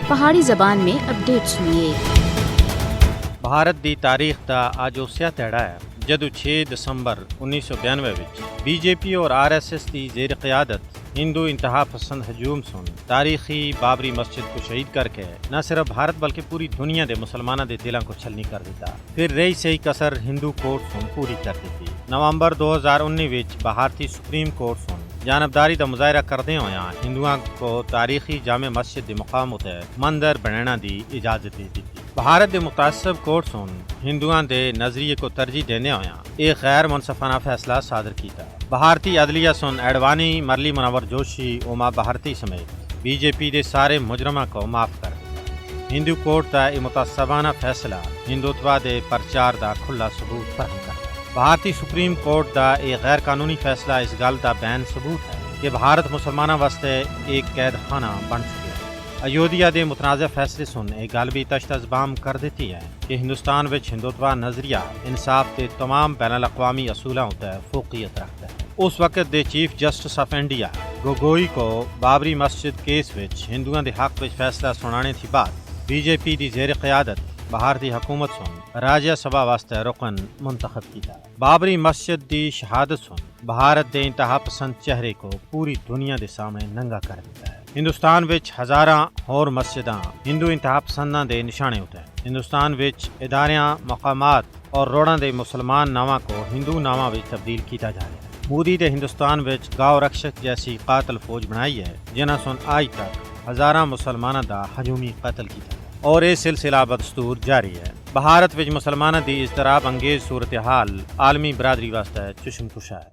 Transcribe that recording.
پہاڑی زبان میں اپڈیٹ سنیے۔ بھارت دی تاریخ دا اج اسیا تہڑا ہے جدو 6 دسمبر 1992 وچ بی جے پی اور آر ایس ایس دی زیر قیادت ہندو انتہا پسند ہجوم سن تاریخی بابری مسجد کو شہید کر کے نہ صرف بھارت بلکہ پوری دنیا دے مسلمانوں دے دلاں کو چھلنی کر دیتا، پھر رہی سہی کسر ہندو کورٹ سن پوری کر دیتی۔ نومبر 2019 وچ بھارتی سپریم کورٹ سن جانبداری دا مظاہرہ کردے ہویا ہندوؤں کو تاریخی جامع مسجد دے مقام تے مندر بنانا دی اجازت دے دیتی۔ بھارت دے متعصب کورٹ سن ہندوؤں دے نظریے کو ترجیح دینے ہویا ایک غیر منصفانہ فیصلہ صادر کیتا۔ بھارتی عدلیہ سن ایڈوانی، مرلی منور جوشی، اوما بھارتی سمیت بی جے پی دے سارے مجرمہ کو معاف کر دیا۔ ہندو کورٹ دا یہ متعصبانہ فیصلہ ہندوتوا دے پرچار دا کھلا ثبوت فراہم کرتا۔ بھارتی سپریم کورٹ دا ایک غیر قانونی فیصلہ اس گل دا بین ثبوت ہے کہ بھارت مسلمانوں واسطے ایک قید خانہ بن چکا ہے۔ ایودھیا دے متنازع فیصلے سن ایک گل بھی تشت ازبام کر دیتی ہے کہ ہندوستان وچ ہندوتوا نظریہ انصاف دے تمام بین الاقوامی اصولوں تے فوقیت رکھتا ہے۔ اس وقت the chief justice of India Gogoi کو بابری مسجد کیس وچ ہندوؤں دے حق وچ فیصلہ سنانے تھی بعد بی جے پی دی زیر قیادت بھارتی حکومت سن راجیہ سبھا واسطے رکن منتخب کیتا۔ بابری مسجد دی شہادت سن بھارت دے انتہا پسند چہرے کو پوری دنیا دے سامنے ننگا کر دیتا ہے۔ ہندوستان وچ ہزاراں اور مسجداں ہندو انتہا پسنداں دے نشانے ہوتے ہیں۔ ہندوستان وچ اداریاں، مقامات اور روڑاں دے مسلمان ناواں کو ہندو ناواں وچ تبدیل کیتا جا رہا ہے۔ مودی دے ہندوستان وچ گاؤ رکشک جیسی قاتل فوج بنائی ہے جنہاں سن آج تک ہزاراں مسلماناں دا ہجومی قتل کیتا اور یہ سلسلہ بدستور جاری ہے۔ بھارت وچ مسلمانوں دی اضطراب انگیز صورتحال عالمی برادری واسطے چشم کشا ہے۔